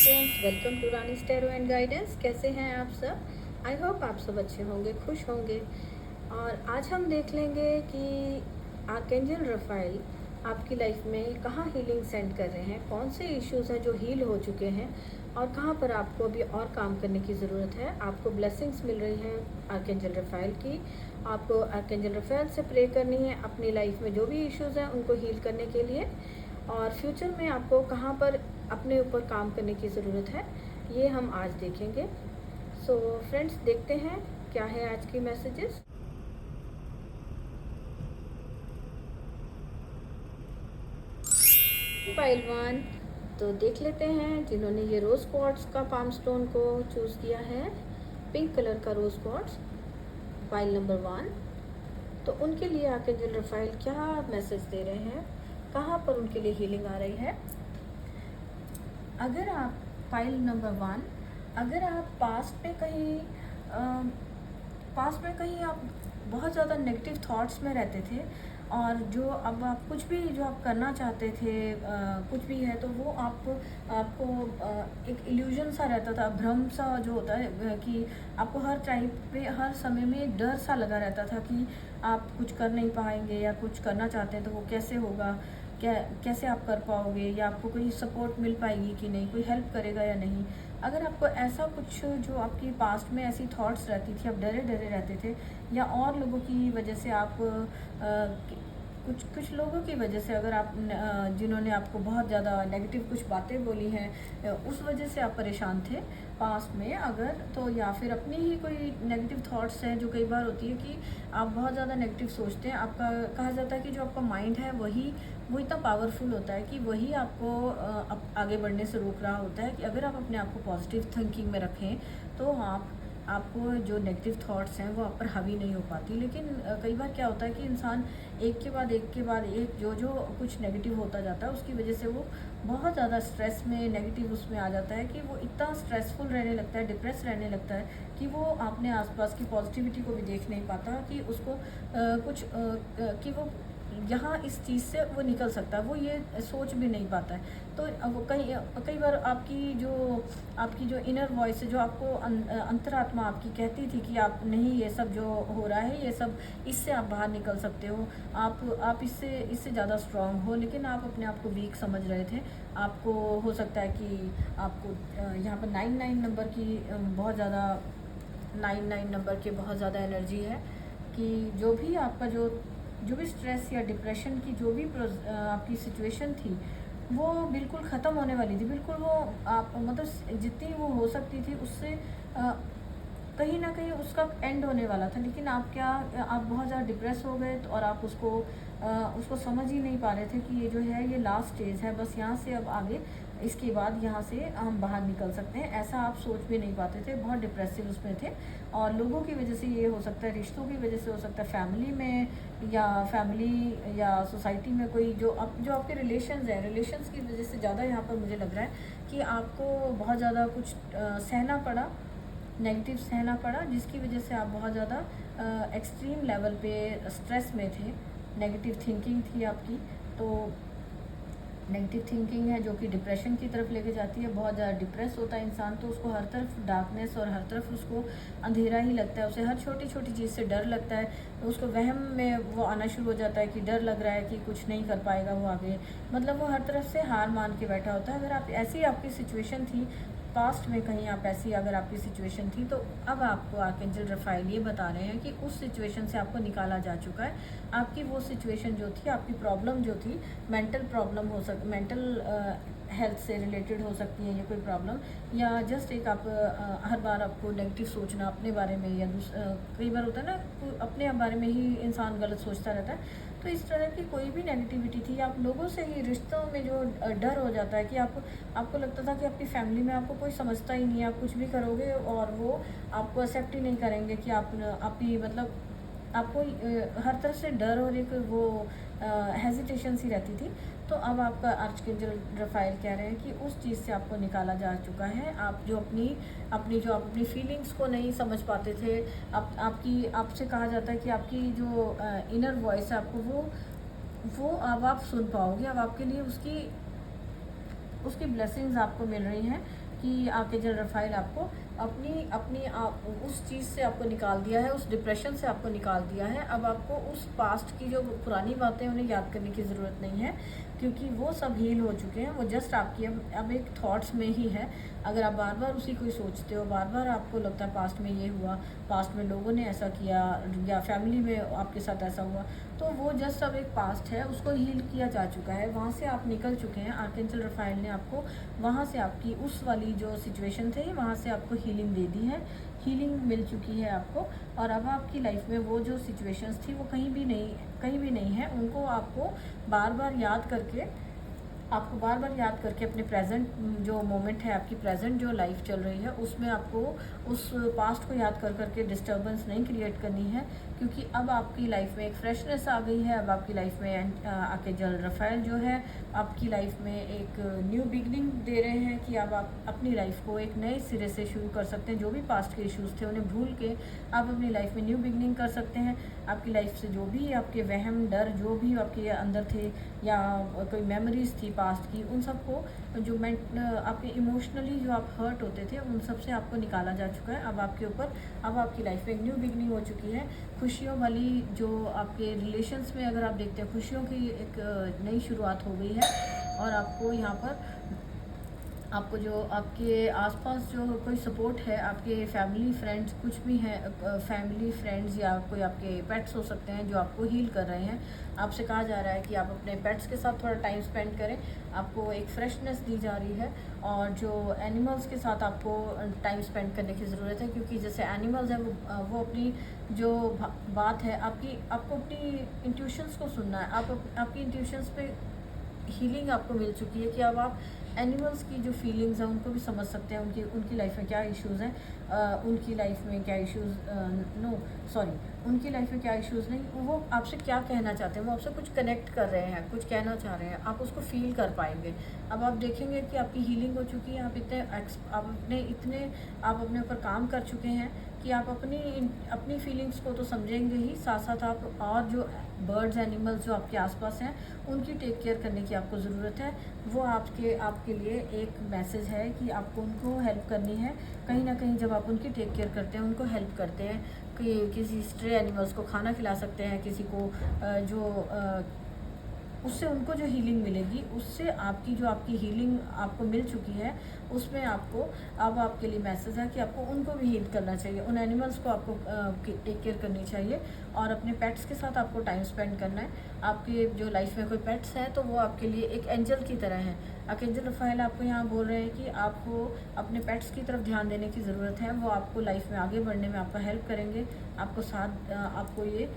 Friends, welcome to Rani stereo and guidance. कैसे हैं आप सब? आई होप आप सब अच्छे होंगे, खुश होंगे। और आज हम देख लेंगे कि आर्कएंजल रफाइल आपकी लाइफ में कहाँ हीलिंग सेंड कर रहे हैं, कौन से इश्यूज़ हैं जो हील हो चुके हैं और कहाँ पर आपको अभी और काम करने की ज़रूरत है। आपको ब्लेसिंग्स मिल रही हैं आर्कएंजल रफाइल की। आपको आर्कएंजल रफाइल से प्रे करनी है अपनी लाइफ में जो भी इश्यूज़ हैं उनको हील करने के लिए, और फ्यूचर में आपको कहाँ पर अपने ऊपर काम करने की ज़रूरत है, ये हम आज देखेंगे। सो फ्रेंड्स, देखते हैं क्या है आज की मैसेजेस। पाइलवान, तो देख लेते हैं जिन्होंने ये रोज़ क्वार्ट्स का पाम स्टोन को चूज़ किया है, पिंक कलर का रोज़ क्वार्ट्स, पाइल नंबर 1। तो उनके लिए आर्कएंजल रफाइल क्या मैसेज दे रहे हैं, कहाँ पर उनके लिए हीलिंग आ रही है। अगर आप फाइल नंबर 1, अगर आप पास्ट में कहीं आप बहुत ज़्यादा नेगेटिव थॉट्स में रहते थे, और जो अब आप कुछ भी जो आप करना चाहते थे, कुछ भी है तो वो आपको एक इल्यूजन सा रहता था, भ्रम सा जो होता है, कि आपको हर टाइम पे हर समय में एक डर सा लगा रहता था कि आप कुछ कर नहीं पाएंगे, या कुछ करना चाहते हैं तो वो कैसे होगा, कैसे आप कर पाओगे, या आपको कोई सपोर्ट मिल पाएगी कि नहीं, कोई हेल्प करेगा या नहीं। अगर आपको ऐसा कुछ जो आपकी पास्ट में ऐसी थॉट्स रहती थी, आप डरे डरे रहते थे, या और लोगों की वजह से आप कुछ लोगों की वजह से, अगर आप जिन्होंने आपको बहुत ज़्यादा नेगेटिव कुछ बातें बोली हैं, उस वजह से आप परेशान थे पास्ट में अगर, तो या फिर अपनी ही कोई नेगेटिव थॉट्स हैं, जो कई बार होती है कि आप बहुत ज़्यादा नेगेटिव सोचते हैं। आपका कहा जाता है कि जो आपका माइंड है वो इतना पावरफुल होता है कि वही आपको आगे बढ़ने से रोक रहा होता है, कि अगर आप अपने आप को पॉजिटिव थिंकिंग में रखें तो आपको जो नेगेटिव थॉट्स हैं वो आप पर हावी नहीं हो पाती। लेकिन कई बार क्या होता है कि इंसान एक के बाद एक जो कुछ नेगेटिव होता जाता है, उसकी वजह से वो बहुत ज़्यादा स्ट्रेस में, नेगेटिव उसमें आ जाता है, कि वो इतना स्ट्रेसफुल रहने लगता है, डिप्रेस रहने लगता है, कि वो अपने आसपास की पॉजिटिविटी को भी देख नहीं पाता, कि उसको कि वो यहाँ इस चीज़ से वो निकल सकता है, वो ये सोच भी नहीं पाता है। तो वो कई बार आपकी जो इनर वॉइस है, जो आपको अंतरात्मा आपकी कहती थी कि आप नहीं, ये सब जो हो रहा है, ये सब इससे आप बाहर निकल सकते हो, आप इससे ज़्यादा स्ट्रांग हो, लेकिन आप अपने आप को वीक समझ रहे थे। आपको हो सकता है कि आपको यहाँ पर 99 नंबर की बहुत ज़्यादा 99 नंबर की बहुत ज़्यादा एनर्जी है, कि जो भी स्ट्रेस या डिप्रेशन की जो भी आपकी सिचुएशन थी, वो बिल्कुल ख़त्म होने वाली थी। बिल्कुल वो आप मतलब जितनी वो हो सकती थी उससे कहीं ना कहीं उसका एंड होने वाला था। लेकिन आप बहुत ज़्यादा डिप्रेस हो गए, और आप उसको समझ ही नहीं पा रहे थे कि ये जो है ये लास्ट स्टेज है, बस यहाँ से अब आगे, इसके बाद यहाँ से हम बाहर निकल सकते हैं, ऐसा आप सोच भी नहीं पाते थे। बहुत डिप्रेसिव उसमें थे, और लोगों की वजह से ये हो सकता है, रिश्तों की वजह से हो सकता है, फैमिली या सोसाइटी में कोई जो आपके रिलेशंस की वजह से ज़्यादा यहाँ पर मुझे लग रहा है कि आपको बहुत ज़्यादा कुछ सहना पड़ा, नेगेटिव सहना पड़ा, जिसकी वजह से आप बहुत ज़्यादा एक्सट्रीम लेवल पे स्ट्रेस में थे। नेगेटिव थिंकिंग थी आपकी, तो नेगेटिव थिंकिंग है जो कि डिप्रेशन की तरफ लेके जाती है। बहुत ज़्यादा डिप्रेस होता है इंसान, तो उसको हर तरफ डार्कनेस और हर तरफ उसको अंधेरा ही लगता है, उसे हर छोटी छोटी चीज़ से डर लगता है, तो उसको वहम में वो आना शुरू हो जाता है कि डर लग रहा है कि कुछ नहीं कर पाएगा वो आगे, मतलब वो हर तरफ से हार मान के बैठा होता है। अगर आप ऐसी आपकी सिचुएशन थी पास्ट में, कहीं आप ऐसी अगर आपकी सिचुएशन थी, तो अब आपको आर्कएंजल रफाइल ये बता रहे हैं कि उस सिचुएशन से आपको निकाला जा चुका है। आपकी वो सिचुएशन जो थी, आपकी प्रॉब्लम जो थी, मेंटल हेल्थ से रिलेटेड हो सकती है ये कोई प्रॉब्लम, या जस्ट एक आप हर बार आपको नेगेटिव सोचना अपने बारे में, या कई बार होता है ना, अपने बारे में ही इंसान गलत सोचता रहता है। तो इस तरह की कोई भी नेगेटिविटी थी, आप लोगों से ही, रिश्तों में जो डर हो जाता है, कि आपको लगता था कि आपकी फैमिली में आपको कोई समझता ही नहीं है, आप कुछ भी करोगे और वो आपको एक्सेप्ट ही नहीं करेंगे, कि आपकी मतलब आपको हर तरफ से डर और एक वो हेजिटेशन सी रहती थी। तो अब आपका आर्कएंजल रफाइल कह रहे हैं कि उस चीज़ से आपको निकाला जा चुका है। आप जो अपनी फीलिंग्स को नहीं समझ पाते थे, आपसे कहा जाता है कि आपकी जो इनर वॉइस है, आपको वो अब आप सुन पाओगे। अब आपके लिए उसकी ब्लेसिंग्स आपको मिल रही हैं, कि आर्कएंजल रफ़ाइल आपको अपनी अपनी उस चीज़ से आपको निकाल दिया है, उस डिप्रेशन से आपको निकाल दिया है। अब आपको उस पास्ट की जो पुरानी बातें उन्हें याद करने की ज़रूरत नहीं है, क्योंकि वो सब हील हो चुके हैं। वो जस्ट आपकी अब एक थॉट्स में ही है। अगर आप बार बार उसी को ही सोचते हो, बार बार आपको लगता है पास्ट में ये हुआ, पास्ट में लोगों ने ऐसा किया, या फैमिली में आपके साथ ऐसा हुआ, तो वो जस्ट अब एक पास्ट है, उसको हील किया जा चुका है, वहाँ से आप निकल चुके हैं। आर्कएंजल रफ़ाइल ने आपको वहाँ से, आपकी उस वाली जो सिचुएशन थी वहाँ से आपको हीलिंग दे दी है, हीलिंग मिल चुकी है आपको। और अब आपकी लाइफ में वो जो सिचुएशंस थी वो कहीं भी नहीं है। उनको आपको बार बार याद करके, अपने प्रेजेंट जो मोमेंट है, आपकी प्रेजेंट जो लाइफ चल रही है, उसमें आपको उस पास्ट को याद कर करके डिस्टर्बेंस नहीं क्रिएट करनी है, क्योंकि अब आपकी लाइफ में एक फ्रेशनेस आ गई है। अब आपकी लाइफ में आर्कएंजल रफ़ाइल जो है आपकी लाइफ में एक न्यू बिगनिंग दे रहे हैं कि अब आप अपनी लाइफ को एक नए सिरे से शुरू कर सकते हैं। जो भी पास्ट के इश्यूज़ थे उन्हें भूल के आप अपनी लाइफ में न्यू बिगनिंग कर सकते हैं। आपकी लाइफ से जो भी आपके वहम, डर जो भी आपके अंदर थे, या कोई मेमोरीज थी पास्ट की, उन सबको जो आपके इमोशनली जो आप हर्ट होते थे, उन सब से आपको निकाला जा चुका है। अब आपकी लाइफ में एक न्यू बिगनिंग हो चुकी है। खुशियों वाली जो आपके रिलेशंस में अगर आप देखते हैं, खुशियों की एक नई शुरुआत हो गई है। और आपको यहाँ पर, आपको जो आपके आसपास जो कोई सपोर्ट है, आपके फैमिली फ्रेंड्स कुछ भी हैं, फैमिली फ्रेंड्स या कोई आपके पेट्स हो सकते हैं जो आपको हील कर रहे हैं। आपसे कहा जा रहा है कि आप अपने पेट्स के साथ थोड़ा टाइम स्पेंड करें, आपको एक फ्रेशनेस दी जा रही है। और जो एनिमल्स के साथ आपको टाइम स्पेंड करने की ज़रूरत है, क्योंकि जैसे एनिमल्स हैं वो अपनी जो बात है, आपको अपनी इंट्यूशंस को सुनना है। आपकी इंट्यूशंस पे हीलिंग आपको मिल चुकी है कि अब आप एनिमल्स की जो फीलिंग्स हैं उनको भी समझ सकते हैं, उनकी लाइफ में क्या इश्यूज़ हैं, उनकी लाइफ में क्या इश्यूज़, उनकी लाइफ में क्या इश्यूज़ नहीं, वो आपसे क्या कहना चाहते हैं, वो आपसे कुछ कनेक्ट कर रहे हैं, कुछ कहना चाह रहे हैं, आप उसको फील कर पाएंगे। अब आप देखेंगे कि आपकी हीलिंग हो चुकी है, आप अपने ऊपर काम कर चुके हैं कि आप अपनी फीलिंग्स को तो समझेंगे ही, साथ साथ आप और जो बर्ड्स, एनिमल्स जो आपके आसपास हैं, उनकी टेक केयर करने की आपको ज़रूरत है। वो आपके लिए एक मैसेज है कि आपको उनको हेल्प करनी है। कहीं ना कहीं जब आप उनकी टेक केयर करते हैं, उनको हेल्प करते हैं, कि किसी स्ट्रे एनिमल्स को खाना खिला सकते हैं, किसी को उससे उनको जो हीलिंग मिलेगी, उससे आपकी हीलिंग आपको मिल चुकी है, उसमें अब आपके लिए मैसेज है कि आपको उनको भी हील करना चाहिए, उन एनिमल्स को आपको टेक केयर करनी चाहिए, और अपने पेट्स के साथ आपको टाइम स्पेंड करना है। आपके जो लाइफ में कोई पेट्स हैं तो वो आपके लिए एक एंजल की तरह हैं। आर्कएंजल रफ़ाइल आपको यहाँ बोल रहे हैं कि आपको अपने पेट्स की तरफ ध्यान देने की ज़रूरत है। वो आपको लाइफ में आगे बढ़ने में आपका हेल्प करेंगे, आपको ये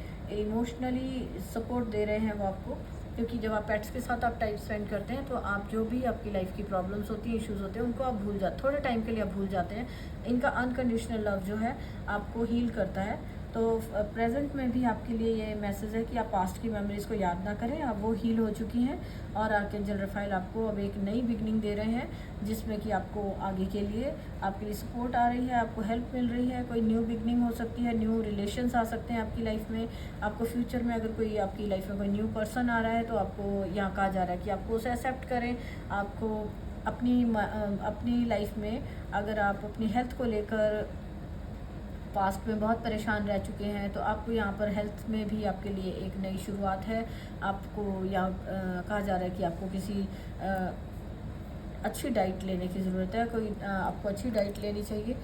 इमोशनली सपोर्ट दे रहे हैं वो आपको, क्योंकि जब आप पेट्स के साथ आप टाइम स्पेंड करते हैं तो आप जो भी आपकी लाइफ की प्रॉब्लम्स होती हैं, इश्यूज़ होते हैं, उनको आप भूल जाते, थोड़े टाइम के लिए आप भूल जाते हैं। इनका अनकंडीशनल लव जो है आपको हील करता है। तो प्रेजेंट में भी आपके लिए ये मैसेज है कि आप पास्ट की मेमोरीज़ को याद ना करें, अब वो हील हो चुकी हैं। और आर्कएंजल रफ़ाइल आपको अब एक नई बिगनिंग दे रहे हैं, जिसमें कि आपको आगे के लिए आपके लिए सपोर्ट आ रही है, आपको हेल्प मिल रही है। कोई न्यू बिगनिंग हो सकती है, न्यू रिलेशंस आ सकते हैं आपकी लाइफ में। आपको फ्यूचर में अगर कोई आपकी लाइफ में कोई न्यू पर्सन आ रहा है तो आपको यहाँ कहा जा रहा है कि आपको उसे एक्सेप्ट करें। आपको अपनी लाइफ में, अगर आप अपनी हेल्थ को लेकर पास्ट में बहुत परेशान रह चुके हैं, तो आपको यहाँ पर हेल्थ में भी आपके लिए एक नई शुरुआत है। आपको यहाँ कहा जा रहा है कि आपको किसी अच्छी डाइट लेने की ज़रूरत है, आपको अच्छी डाइट लेनी चाहिए।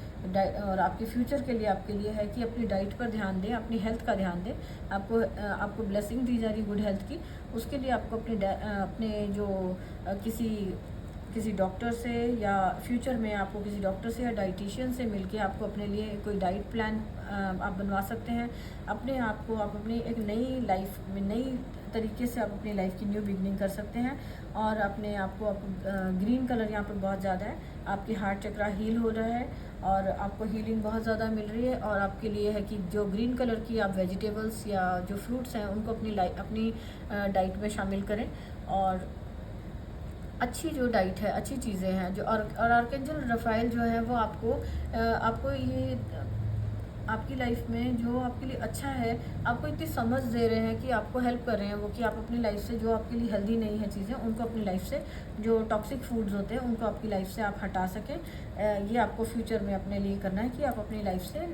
और आपके फ्यूचर के लिए आपके लिए है कि अपनी डाइट पर ध्यान दें, अपनी हेल्थ का ध्यान दें। आपको ब्लेसिंग दी जा रही गुड हेल्थ की, उसके लिए आपको अपने जो किसी डॉक्टर से, या फ्यूचर में आपको किसी डॉक्टर से या डाइटिशियन से मिलके आपको अपने लिए कोई डाइट प्लान आप बनवा सकते हैं। आप अपनी एक नई लाइफ में नई तरीके से आप अपनी लाइफ की न्यू बिगनिंग कर सकते हैं। और अपने आप को ग्रीन कलर यहाँ पर बहुत ज़्यादा है, आपकी हार्ट चक्रा हील हो रहा है और आपको हीलिंग बहुत ज़्यादा मिल रही है। और आपके लिए है कि जो ग्रीन कलर की आप वेजिटेबल्स या जो फ्रूट्स हैं उनको अपनी डाइट में शामिल करें। और अच्छी जो डाइट है, अच्छी चीज़ें हैं जो, और आर्कएंजल रफ़ाइल जो है वो आपको ये आपकी लाइफ में जो आपके लिए अच्छा है, आपको इतनी समझ दे रहे हैं कि आपको हेल्प कर रहे हैं वो, कि आप अपनी लाइफ से जो आपके लिए हेल्दी नहीं है चीज़ें, उनको अपनी लाइफ से, जो टॉक्सिक फूड्स होते हैं उनको आपकी लाइफ से आप हटा सकें। ये आपको फ्यूचर में अपने लिए करना है कि आप अपनी लाइफ से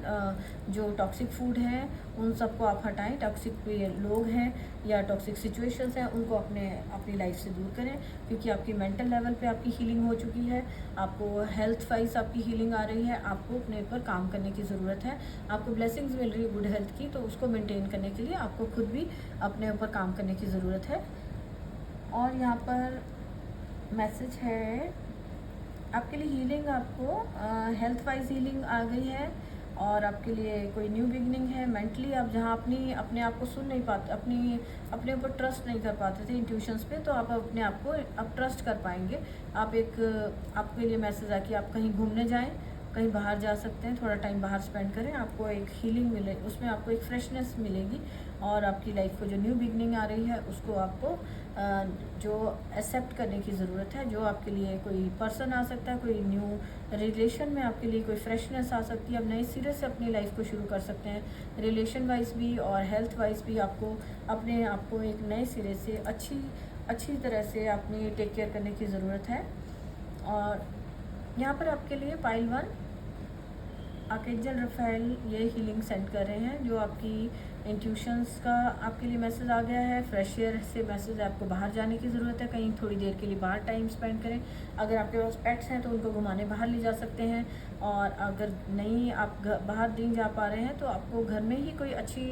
जो टॉक्सिक फूड हैं उन सबको आप हटाएं, टॉक्सिक लोग हैं या टॉक्सिक सिचुएशंस हैं उनको अपनी लाइफ से दूर करें, क्योंकि आपकी मेंटल लेवल पे आपकी हीलिंग हो चुकी है, आपको हेल्थ वाइज आपकी हीलिंग आ रही है, आपको अपने ऊपर काम करने की ज़रूरत है। आपको ब्लेसिंग्स मिल रही है गुड हेल्थ की, तो उसको मेंटेन करने के लिए आपको खुद भी अपने ऊपर काम करने की ज़रूरत है। और यहाँ पर मैसेज है आपके लिए हीलिंग, आपको हेल्थ वाइज हीलिंग आ गई है और आपके लिए कोई न्यू बिगनिंग है। मेंटली आप जहाँ अपने आप को सुन नहीं पाते, अपने ऊपर ट्रस्ट नहीं कर पाते थे इंट्यूशंस पे, तो आप अपने आप को अब ट्रस्ट कर पाएंगे। आपके लिए मैसेज है कि आप कहीं घूमने जाएं, कहीं बाहर जा सकते हैं, थोड़ा टाइम बाहर स्पेंड करें, आपको एक हीलिंग मिले, उसमें आपको एक फ्रेशनेस मिलेगी और आपकी लाइफ को जो न्यू बिगनिंग आ रही है उसको आपको जो एक्सेप्ट करने की ज़रूरत है। जो आपके लिए कोई पर्सन आ सकता है, कोई न्यू रिलेशन में आपके लिए कोई फ्रेशनेस आ सकती है, आप नए सिरे से अपनी लाइफ को शुरू कर सकते हैं। रिलेशन वाइज भी और हेल्थ वाइज भी आपको अपने आप को एक नए सिरे से अच्छी तरह से अपनी टेक केयर करने की ज़रूरत है। और यहाँ पर आपके लिए पाइल 1 आर्कएंजल रफाएल ये हीलिंग सेंड कर रहे हैं। जो आपकी इंट्यूशंस का आपके लिए मैसेज आ गया है, फ्रेश एयर से मैसेज है, आपको बाहर जाने की ज़रूरत है, कहीं थोड़ी देर के लिए बाहर टाइम स्पेंड करें। अगर आपके पास पेट्स हैं तो उनको घुमाने बाहर ले जा सकते हैं, और अगर नहीं आप बाहर नहीं जा पा रहे हैं तो आपको घर में ही कोई अच्छी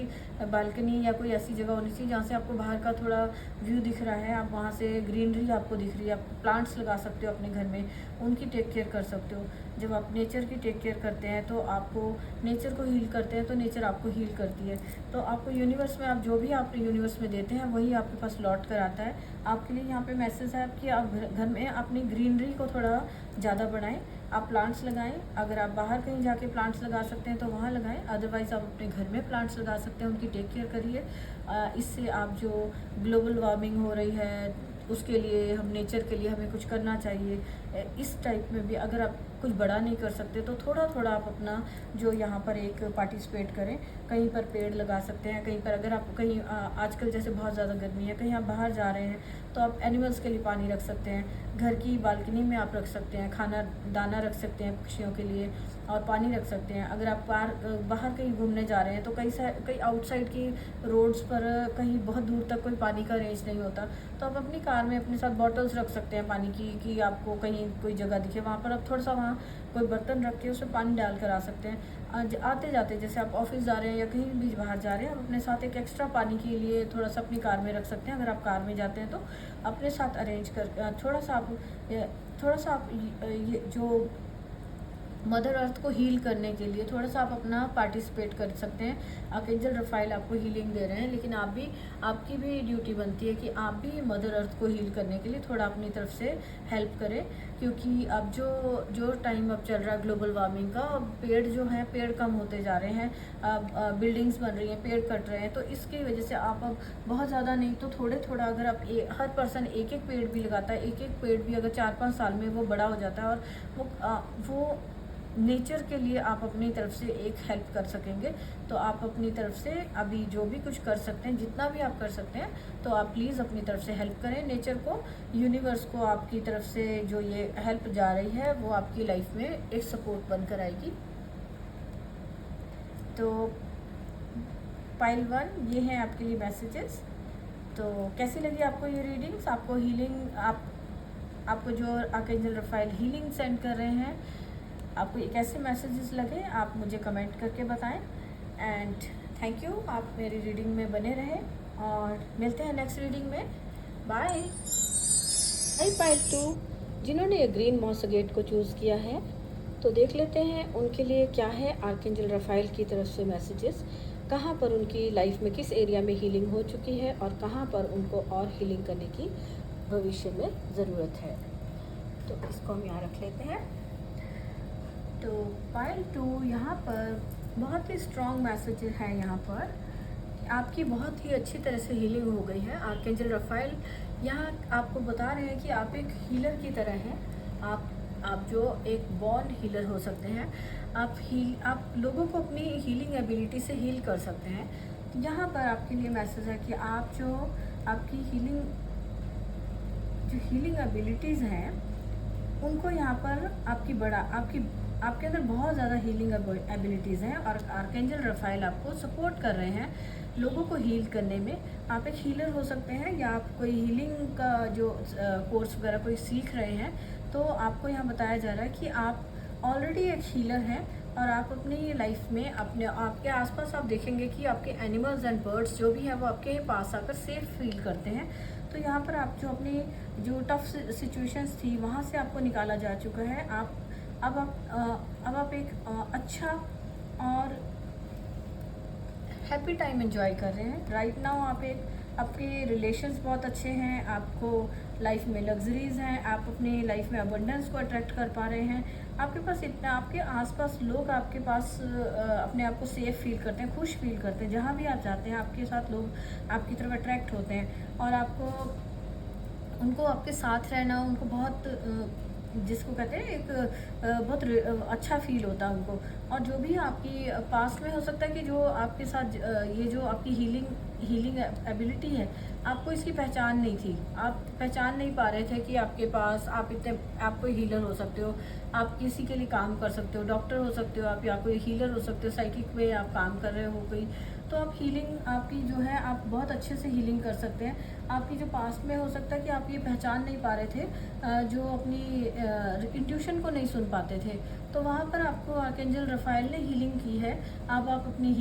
बालकनी या कोई ऐसी जगह होनी चाहिए जहाँ से आपको बाहर का थोड़ा व्यू दिख रहा है, आप वहाँ से ग्रीनरी आपको दिख रही है, आप प्लांट्स लगा सकते हो अपने घर में, उनकी टेक केयर कर सकते हो। जब आप नेचर की टेक केयर करते हैं तो आपको नेचर को हील करते हैं, तो नेचर आपको हील करती है। तो आपको यूनिवर्स में आप जो भी आप यूनिवर्स में देते हैं वही आपके पास लौट कर आता है। आपके लिए यहाँ पे मैसेज है कि आप घर में अपनी ग्रीनरी को थोड़ा ज़्यादा बढ़ाएं, आप प्लांट्स लगाएं। अगर आप बाहर कहीं जाके प्लांट्स लगा सकते हैं तो वहाँ लगाएं, अदरवाइज़ आप अपने घर में प्लांट्स लगा सकते हैं, उनकी टेक केयर करिए। इससे आप जो ग्लोबल वार्मिंग हो रही है उसके लिए, हम नेचर के लिए हमें कुछ करना चाहिए। इस टाइप में भी अगर आप कुछ बड़ा नहीं कर सकते तो थोड़ा थोड़ा आप अपना जो यहाँ पर एक पार्टिसिपेट करें, कहीं पर पेड़ लगा सकते हैं, कहीं पर अगर आप कहीं आजकल जैसे बहुत ज़्यादा गर्मी है, कहीं आप बाहर जा रहे हैं तो आप एनिमल्स के लिए पानी रख सकते हैं, घर की बालकनी में आप रख सकते हैं, खाना दाना रख सकते हैं पक्षियों के लिए और पानी रख सकते हैं। अगर आप बाहर कहीं घूमने जा रहे हैं तो कई आउटसाइड की रोड्स पर कहीं बहुत दूर तक कोई पानी का अरेंज नहीं होता, तो आप अपनी कार में अपने साथ बॉटल्स रख सकते हैं पानी की, कि आपको कहीं कोई जगह दिखे वहाँ पर आप थोड़ा सा वहाँ कोई बर्तन रख के उसमें पानी डाल कर आ सकते हैं। आते जाते जैसे आप ऑफिस जा रहे हैं या कहीं भी बाहर जा रहे हैं, आप अपने साथ एक एक्स्ट्रा पानी के लिए थोड़ा सा अपनी कार में रख सकते हैं। अगर आप कार में जाते हैं तो अपने साथ अरेंज कर थोड़ा सा आप ये जो मदर अर्थ को हील करने के लिए थोड़ा सा आप अपना पार्टिसिपेट कर सकते हैं। आर्कएंजल रफाएल आपको हीलिंग दे रहे हैं, लेकिन आपकी भी ड्यूटी बनती है कि आप भी मदर अर्थ को हील करने के लिए थोड़ा अपनी तरफ से हेल्प करें, क्योंकि अब जो टाइम अब चल रहा है ग्लोबल वार्मिंग का, पेड़ जो हैं पेड़ कम होते जा रहे हैं, अब बिल्डिंग्स बन रही हैं, पेड़ कट रहे हैं, तो इसकी वजह से आप अब बहुत ज़्यादा नहीं तो थोड़ा अगर आप हर पर्सन एक एक पेड़ भी लगाता है, एक एक पेड़ भी अगर 4-5 साल में वो बड़ा हो जाता है और वो नेचर के लिए आप अपनी तरफ से एक हेल्प कर सकेंगे। तो आप अपनी तरफ से अभी जो भी कुछ कर सकते हैं, जितना भी आप कर सकते हैं, तो आप प्लीज़ अपनी तरफ से हेल्प करें नेचर को, यूनिवर्स को। आपकी तरफ से जो ये हेल्प जा रही है वो आपकी लाइफ में एक सपोर्ट बनकर आएगी। तो पाइल 1 ये हैं आपके लिए मैसेजेस। तो कैसी लगी आपको ये रीडिंग्स? आपको हीलिंग आपको जो आर्कएंजल रफाएल हीलिंग सेंड कर रहे हैं, आपको ये कैसे मैसेजेस लगे आप मुझे कमेंट करके बताएं। एंड थैंक यू, आप मेरी रीडिंग में बने रहें और मिलते हैं नेक्स्ट रीडिंग में। बाय। पाइल 2 जिन्होंने ये ग्रीन मॉस अगेट को चूज़ किया है, तो देख लेते हैं उनके लिए क्या है आर्कएंजल रफाएल की तरफ से मैसेजेस। कहाँ पर उनकी लाइफ में किस एरिया में हीलिंग हो चुकी है और कहाँ पर उनको और हीलिंग करने की भविष्य में ज़रूरत है। तो इसको हम यहाँ रख लेते हैं। तो पाइल 2 यहाँ पर बहुत ही स्ट्रॉन्ग मैसेज है। यहाँ पर आपकी बहुत ही अच्छी तरह से हीलिंग हो गई है। आर्कएंजल रफाएल यहाँ आपको बता रहे हैं कि आप एक हीलर की तरह हैं। आप जो एक बॉर्न हीलर हो सकते हैं। आप लोगों को अपनी हीलिंग एबिलिटी से हील कर सकते हैं। तो यहाँ पर आपके लिए मैसेज है कि आप जो आपकी हीलिंग एबिलिटीज़ हैं, उनको यहाँ पर आपके अंदर बहुत ज़्यादा हीलिंग एबिलिटीज़ हैं, और आर्कएंजल रफाइल आपको सपोर्ट कर रहे हैं लोगों को हील करने में। आप एक हीलर हो सकते हैं, या आप कोई हीलिंग का जो कोर्स वगैरह कोई सीख रहे हैं, तो आपको यहाँ बताया जा रहा है कि आप ऑलरेडी एक हीलर हैं, और आप अपनी लाइफ में आपके आसपास आप देखेंगे कि आपके एनिमल्स एंड बर्ड्स जो भी हैं वो आपके पास आकर सेफ फील करते हैं। तो यहाँ पर आप जो टफ सिचुएशंस थी वहाँ से आपको निकाला जा चुका है। अब आप एक अच्छा और हैप्पी टाइम एंजॉय कर रहे हैं राइट नाउ। आपके रिलेशंस बहुत अच्छे हैं, आपको लाइफ में लग्जरीज हैं, आप अपनी लाइफ में अबंडेंस को अट्रैक्ट कर पा रहे हैं। आपके पास इतना, आपके आसपास लोग आपके पास अपने आप को सेफ फील करते हैं, खुश फील करते हैं। जहाँ भी आप जाते हैं आपके साथ लोग आपकी तरफ अट्रैक्ट होते हैं, और उनको आपके साथ रहना, उनको बहुत जिसको कहते हैं एक बहुत अच्छा फील होता है उनको। और जो भी आपकी पास्ट में हो सकता है कि जो आपके साथ ये जो आपकी हीलिंग एबिलिटी है, आपको इसकी पहचान नहीं थी, आप पहचान नहीं पा रहे थे कि आपके पास आप कोई हीलर हो सकते हो, आप किसी के लिए काम कर सकते हो, डॉक्टर हो सकते हो आप, या कोई हीलर हो सकते हो, साइकिक में आप काम कर रहे हो कोई। तो आप हीलिंग आपकी जो है आप बहुत अच्छे से हीलिंग कर सकते हैं। आपकी जो पास्ट में हो सकता है कि आप ये पहचान नहीं पा रहे थे, जो अपनी इंट्यूशन को नहीं सुन पाते थे, तो वहाँ पर आपको आर्कएंजल रफाइल ने हीलिंग की है। अब आप अपनी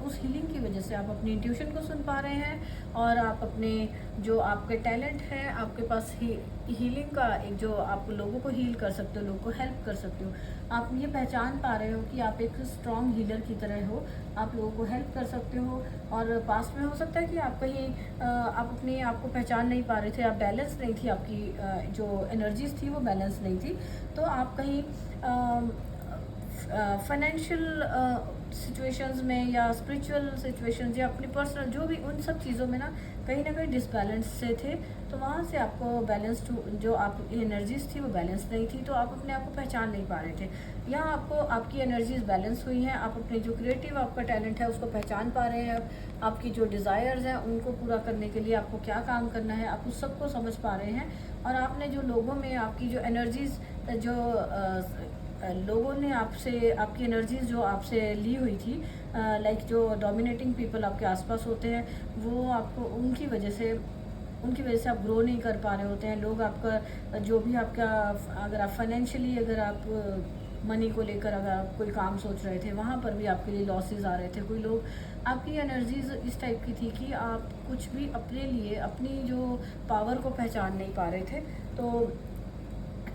उस हीलिंग की वजह से आप अपनी इंट्यूशन को सुन पा रहे हैं, और आप अपने जो आपके टैलेंट है, आपके पास हीलिंग का एक जो आप लोगों को हील कर सकते हो, लोगों को हेल्प कर सकते हो। आप ये पहचान पा रहे हो कि आप एक स्ट्रॉन्ग हीलर की तरह हो, आप लोगों को हेल्प कर सकते हो। और पास्ट में हो सकता है कि आप कहीं आप अपने आप को पहचान नहीं पा रहे थे, आप बैलेंस नहीं थी, आपकी जो एनर्जीज थी वो बैलेंस नहीं थी। तो आप कहीं फाइनेंशियल सिचुएशंस में, या स्पिरिचुअल सिचुएशंस, या अपनी पर्सनल जो भी उन सब चीज़ों में ना कहीं डिसबैलेंस से थे। तो वहाँ से आपको बैलेंस जो आप एनर्जीज थी वो बैलेंस नहीं थी, तो आप अपने आप को पहचान नहीं पा रहे थे। यहाँ आपको आपकी एनर्जीज बैलेंस हुई हैं, आप अपने जो क्रिएटिव आपका टैलेंट है उसको पहचान पा रहे हैं, आपकी जो डिज़ायर्स हैं उनको पूरा करने के लिए आपको क्या काम करना है, आप उस सबको समझ पा रहे हैं। और आपने जो लोगों में आपकी जो एनर्जीज जो लोगों ने आपकी एनर्जीज जो आपसे ली हुई थी, लाइक जो डोमिनेटिंग पीपल आपके आसपास होते हैं, वो आपको उनकी वजह से आप ग्रो नहीं कर पा रहे होते हैं। लोग आपका जो भी आपका, अगर आप फाइनेंशियली अगर आप मनी को लेकर अगर आप कोई काम सोच रहे थे, वहाँ पर भी आपके लिए लॉसेस आ रहे थे। कोई लोग, आपकी एनर्जीज इस टाइप की थी कि आप कुछ भी अपने लिए अपनी जो पावर को पहचान नहीं पा रहे थे। तो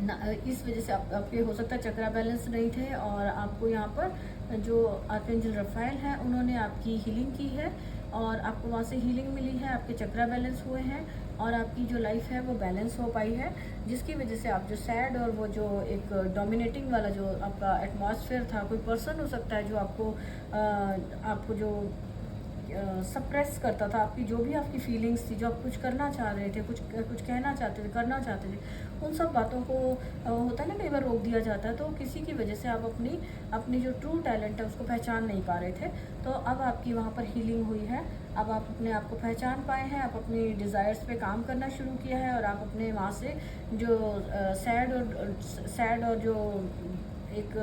इस वजह से आपके हो सकता है चक्रा बैलेंस नहीं थे, और आपको यहाँ पर जो आर्कएंजल रफाइल है उन्होंने आपकी हीलिंग की है, और आपको वहाँ से हीलिंग मिली है, आपके चक्रा बैलेंस हुए हैं, और आपकी जो लाइफ है वो बैलेंस हो पाई है, जिसकी वजह से आप जो सैड और वो जो एक डोमिनेटिंग वाला जो आपका एटमॉस्फेयर था, कोई पर्सन हो सकता है जो आपको जो सप्रेस करता था, आपकी जो भी आपकी फीलिंग्स थी, जो आप कुछ करना चाह रहे थे, कुछ कहना चाहते थे, करना चाहते थे, उन सब बातों को होता है ना कई बार रोक दिया जाता है। तो किसी की वजह से आप अपनी जो ट्रू टैलेंट है उसको पहचान नहीं पा रहे थे। तो अब आपकी वहाँ पर हीलिंग हुई है, अब आप अपने आप को पहचान पाए हैं, आप अपनी डिज़ायर्स पे काम करना शुरू किया है, और आप अपने वहाँ से जो सैड और जो एक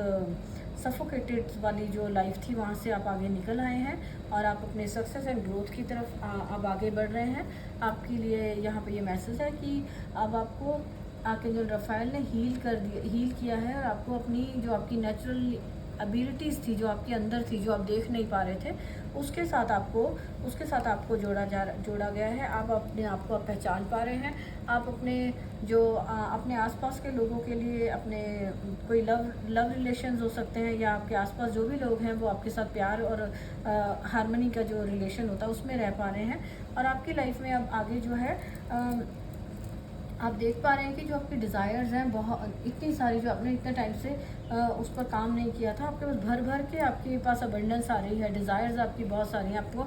सफोकेटेड वाली जो लाइफ थी वहाँ से आप आगे निकल आए हैं, और आप अपने सक्सेस एंड ग्रोथ की तरफ अब आगे बढ़ रहे हैं। आपके लिए यहाँ पे ये मैसेज है कि अब आपको आर्कएंजल रफाइल ने हील किया है, और आपको अपनी जो आपकी नेचुरल एबिलिटीज़ थी, जो आपके अंदर थी, जो आप देख नहीं पा रहे थे, उसके साथ आपको जोड़ा गया है। आप अपने आप को पहचान पा रहे हैं। आप अपने आसपास के लोगों के लिए अपने कोई लव रिलेशंस हो सकते हैं, या आपके आसपास जो भी लोग हैं वो आपके साथ प्यार और हार्मनी का जो रिलेशन होता है उसमें रह पा रहे हैं। और आपकी लाइफ में अब आगे जो है आप देख पा रहे हैं कि जो आपके डिज़ायर्स हैं बहुत इतनी सारी, जो आपने इतने टाइम से उस पर काम नहीं किया था, आपके पास भर भर के आपके पास अबंडेंस आ रही है, डिज़ायर्स आपकी बहुत सारी हैं। आपको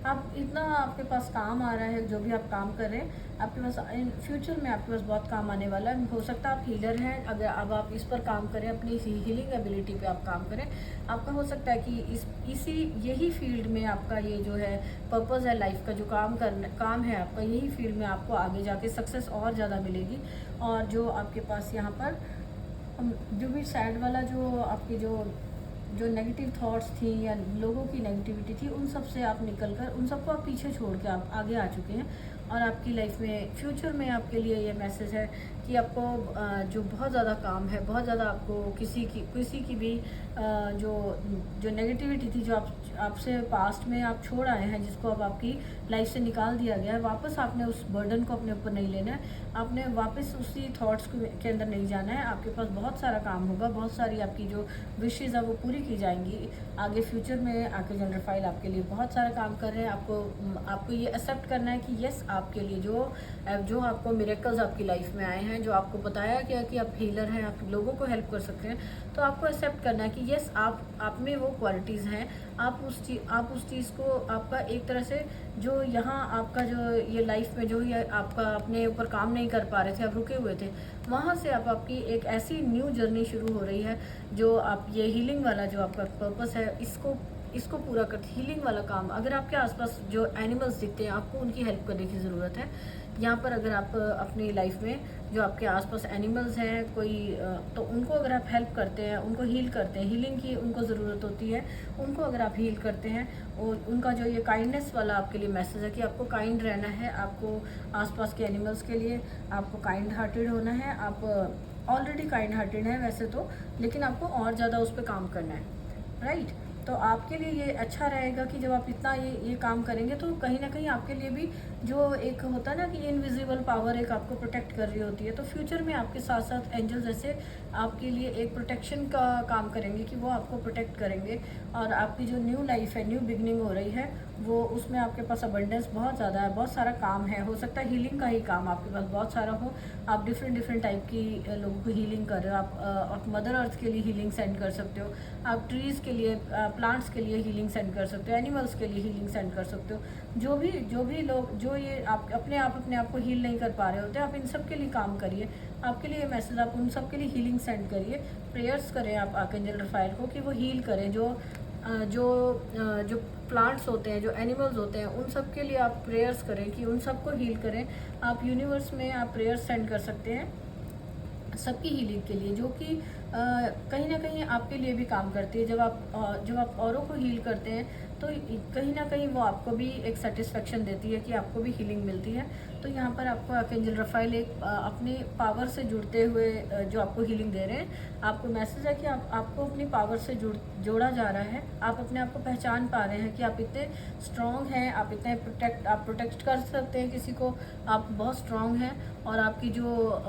आप इतना आपके पास काम आ रहा है, जो भी आप काम कर रहे हैं आपके पास इन फ्यूचर में आपके पास बहुत काम आने वाला है। हो सकता है आप हीलर हैं, अगर अब आप इस पर काम करें, अपनी हीलिंग एबिलिटी पे आप काम करें, आपका हो सकता है कि यही फील्ड में आपका ये जो है पर्पस है लाइफ का, जो काम है आपका, यही फील्ड में आपको आगे जाके सक्सेस और ज़्यादा मिलेगी। और जो आपके पास यहाँ पर जो भी सैड वाला, जो आपकी जो नेगेटिव थॉट्स थी या लोगों की नेगेटिविटी थी, उन सब से आप निकल कर, उन सबको आप पीछे छोड़ के आप आगे आ चुके हैं। और आपकी लाइफ में फ्यूचर में आपके लिए ये मैसेज है कि आपको जो बहुत ज़्यादा काम है, बहुत ज़्यादा आपको किसी की भी जो जो नेगेटिविटी थी, जो आपसे पास्ट में आप छोड़ आए हैं, जिसको अब आपकी लाइफ से निकाल दिया गया है, वापस आपने उस बर्डन को अपने ऊपर नहीं लेना है, आपने वापस उसी थॉट्स के अंदर नहीं जाना है। आपके पास बहुत सारा काम होगा, बहुत सारी आपकी जो विशेज़ है वो पूरी की जाएंगी आगे फ्यूचर में। आपके जेंडर फाइल आपके लिए बहुत सारा काम कर रहे हैं। आपको ये एक्सेप्ट करना है कि यस, आपके लिए जो आपको मिरेकल्स आपकी लाइफ में आए हैं, जो आपको बताया गया कि आप हीलर हैं, आप लोगों को हेल्प कर सकते हैं, तो आपको एक्सेप्ट करना है कि यस, आप में वो क्वालिटीज़ हैं। आप उस चीज़ को, आपका एक तरह से जो यहाँ आपका जो ये लाइफ में जो ये आपका अपने ऊपर काम नहीं कर पा रहे थे, आप रुके हुए थे, वहाँ से आप आपकी एक ऐसी न्यू जर्नी शुरू हो रही है, जो आप ये हीलिंग वाला जो आपका पर्पस है, इसको पूरा करते हीलिंग वाला काम। अगर आपके आसपास जो एनिमल्स दिखते हैं, आपको उनकी हेल्प करने की ज़रूरत है। यहाँ पर अगर आप अपनी लाइफ में जो आपके आसपास एनिमल्स हैं तो उनको अगर आप हेल्प करते हैं, उनको हील करते हैं, हीलिंग की उनको ज़रूरत होती है, उनको अगर आप हील करते हैं, और उनका जो ये काइंडनेस वाला आपके लिए मैसेज है कि आपको काइंड रहना है, आपको आसपास के एनिमल्स के लिए आपको काइंड हार्टेड होना है। आप ऑलरेडी काइंड हार्टेड हैं वैसे तो, लेकिन आपको और ज़्यादा उस पर काम करना है, राइट। तो आपके लिए ये अच्छा रहेगा कि जब आप इतना ये काम करेंगे, तो कहीं ना कहीं आपके लिए भी जो एक होता है ना कि इनविजिबल पावर एक आपको प्रोटेक्ट कर रही होती है, तो फ्यूचर में आपके साथ साथ एंजल्स ऐसे आपके लिए एक प्रोटेक्शन का काम करेंगे कि वो आपको प्रोटेक्ट करेंगे। और आपकी जो न्यू लाइफ है, न्यू बिगनिंग हो रही है, वो उसमें आपके पास अबंडेंस बहुत ज़्यादा है, बहुत सारा काम है। हो सकता है हीलिंग का ही काम आपके पास बहुत सारा हो, आप डिफरेंट टाइप की लोगों को हीलिंग कर रहे हो। आप मदर अर्थ के लिए हीलिंग सेंड कर सकते हो, आप ट्रीज़ के लिए, प्लांट्स के लिए हीलिंग सेंड कर सकते हो, एनिमल्स के लिए हीलिंग सेंड कर सकते हो। जो भी लोग जो ये आप अपने आप को हील नहीं कर पा रहे होते, आप इन सब के लिए काम करिए। आपके लिए मैसेज, आप उन सब के लिए हीलिंग सेंड करिए, प्रेयर्स करें आप आर्कएंजल रफाएल को कि वो हील करें। जो प्लांट्स होते हैं, जो एनिमल्स होते हैं, उन सब के लिए आप प्रेयर्स करें कि उन सबको हील करें। आप यूनिवर्स में आप प्रेयर्स सेंड कर सकते हैं सबकी हीलिंग के लिए, जो कि कहीं ना कहीं आपके लिए भी काम करती है। जब आप औरों को हील करते हैं, तो कहीं ना कहीं वो आपको भी एक सेटिस्फेक्शन देती है कि आपको भी हीलिंग मिलती है। तो यहाँ पर आपको आर्कएंजल रफाएल एक अपनी पावर से जुड़ते हुए जो आपको हीलिंग दे रहे हैं। आपको मैसेज है कि आपको अपनी पावर से जोड़ा जा रहा है। आप अपने आप को पहचान पा रहे हैं कि आप इतने स्ट्रॉन्ग हैं, आप इतने प्रोटेक्ट कर सकते हैं किसी को, आप बहुत स्ट्रॉन्ग हैं। और आपकी जो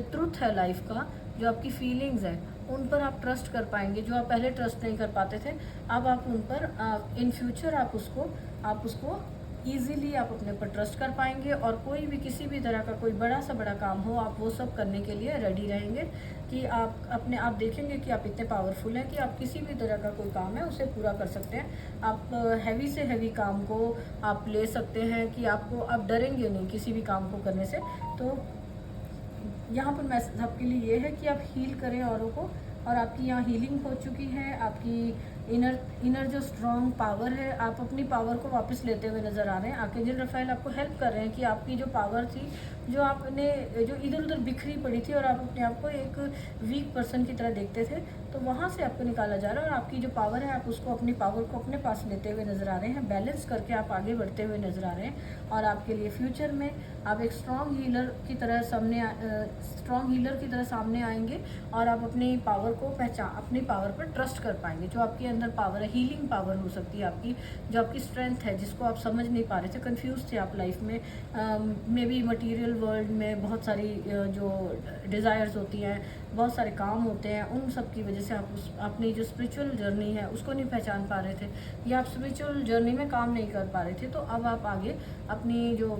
ट्रुथ है लाइफ का, जो आपकी फीलिंग्स हैं, उन पर आप ट्रस्ट कर पाएंगे। जो आप पहले ट्रस्ट नहीं कर पाते थे, अब आप उन पर इन फ्यूचर आप उसको ईजीली आप अपने ऊपर ट्रस्ट कर पाएंगे। और कोई भी किसी भी तरह का कोई बड़ा से बड़ा काम हो, आप वो सब करने के लिए रेडी रहेंगे कि आप देखेंगे कि आप इतने पावरफुल हैं कि आप किसी भी तरह का कोई काम है उसे पूरा कर सकते हैं। आप हैवी से हैवी काम को आप ले सकते हैं कि आप डरेंगे नहीं किसी भी काम को करने से। तो यहाँ पर मैसेज आपके लिए ये है कि आप हील करें औरों को, और आपकी यहाँ हीलिंग हो चुकी है। आपकी इनर जो स्ट्रॉन्ग पावर है, आप अपनी पावर को वापस लेते हुए नज़र आ रहे हैं। आर्कएंजल रफाएल आपको हेल्प कर रहे हैं कि आपकी जो पावर थी, जो इधर उधर बिखरी पड़ी थी, और आप अपने आप को एक वीक पर्सन की तरह देखते थे, तो वहाँ से आपको निकाला जा रहा है। और आपकी जो पावर है, आप उसको, अपनी पावर को अपने पास लेते हुए नज़र आ रहे हैं, बैलेंस करके आप आगे बढ़ते हुए नज़र आ रहे हैं। और आपके लिए फ्यूचर में आप एक स्ट्रॉन्ग हीलर की तरह सामने आएंगे, और आप अपनी पावर को अपनी पावर पर ट्रस्ट कर पाएंगे। जो आपके अंदर पावर है, हीलिंग पावर हो सकती है आपकी, जो आपकी स्ट्रेंथ है, जिसको आप समझ नहीं पा रहे थे, कंफ्यूज थे आप लाइफ में। मे बी मटीरियल वर्ल्ड में बहुत सारी जो डिज़ायर्स होती हैं, बहुत सारे काम होते हैं, उन सब की वजह से आप अपनी जो स्पिरिचुअल जर्नी है उसको नहीं पहचान पा रहे थे, या आप स्पिरिचुअल जर्नी में काम नहीं कर पा रहे थे। तो अब आप आगे अपनी जो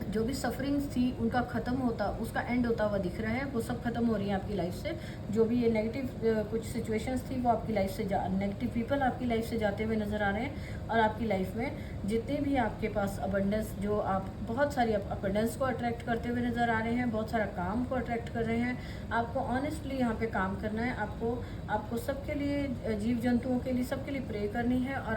जो भी सफरिंग्स थी उनका ख़त्म होता, उसका एंड होता हुआ दिख रहा है, वो सब ख़त्म हो रही है आपकी लाइफ से। जो भी ये नेगेटिव कुछ सिचुएशंस थी वो आपकी लाइफ से नेगेटिव पीपल आपकी लाइफ से जाते हुए नज़र आ रहे हैं। और आपकी लाइफ में जितने भी आपके पास अबंडेंस, जो आप बहुत सारी अबंडेंस को अट्रैक्ट करते हुए नज़र आ रहे हैं, बहुत सारा काम को अट्रैक्ट कर रहे हैं। आपको ऑनेस्टली यहाँ पे काम करना है, आपको सबके लिए, जीव जंतुओं के लिए, सबके लिए प्रे करनी है और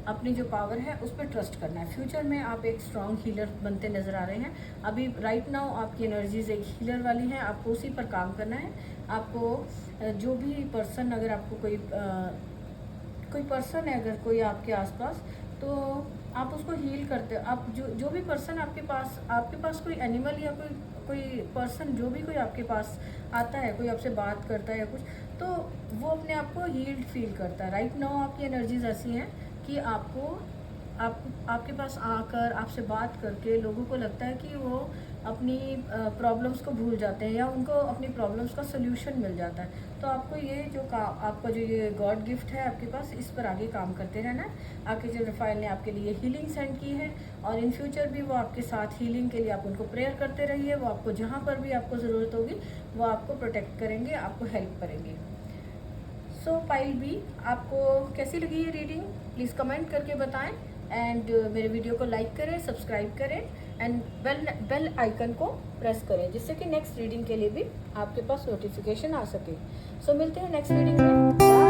अपनी जो पावर है उस पर ट्रस्ट करना है। फ्यूचर में आप एक स्ट्रॉन्ग हीलर बनते नज़र आ रहे हैं। अभी राइट नाउ आपकी एनर्जीज एक हीलर वाली हैं, आपको उसी पर काम करना है। आपको जो भी पर्सन, अगर आपको कोई पर्सन है, अगर कोई आपके आसपास, तो आप उसको हील करते हो। आप जो भी पर्सन आपके पास कोई एनिमल या कोई पर्सन, जो भी कोई आपके पास आता है, कोई आपसे बात करता है या कुछ, तो वो अपने आप को हील्ड फील करता है। राइट नाउ आपकी एनर्जीज ऐसी हैं कि आपके पास आकर आपसे बात करके लोगों को लगता है कि वो अपनी प्रॉब्लम्स को भूल जाते हैं या उनको अपनी प्रॉब्लम्स का सोल्यूशन मिल जाता है। तो आपको आपका जो ये गॉड गिफ्ट है आपके पास, इस पर आगे काम करते रहना है। आपके जो रफ़ाइल ने आपके लिए हीलिंग सेंड की है और इन फ्यूचर भी वो आपके साथ हीलिंग के लिए आप उनको प्रेयर करते रहिए। वो आपको जहाँ पर भी आपको ज़रूरत होगी वो आपको प्रोटेक्ट करेंगे, आपको हेल्प करेंगे। सो पाइल बी, आपको कैसी लगी ये रीडिंग प्लीज़ कमेंट करके बताएं। एंड मेरे वीडियो को लाइक करें, सब्सक्राइब करें एंड बेल आइकन को प्रेस करें, जिससे कि नेक्स्ट रीडिंग के लिए भी आपके पास नोटिफिकेशन आ सके। सो मिलते हैं नेक्स्ट रीडिंग में। बाय।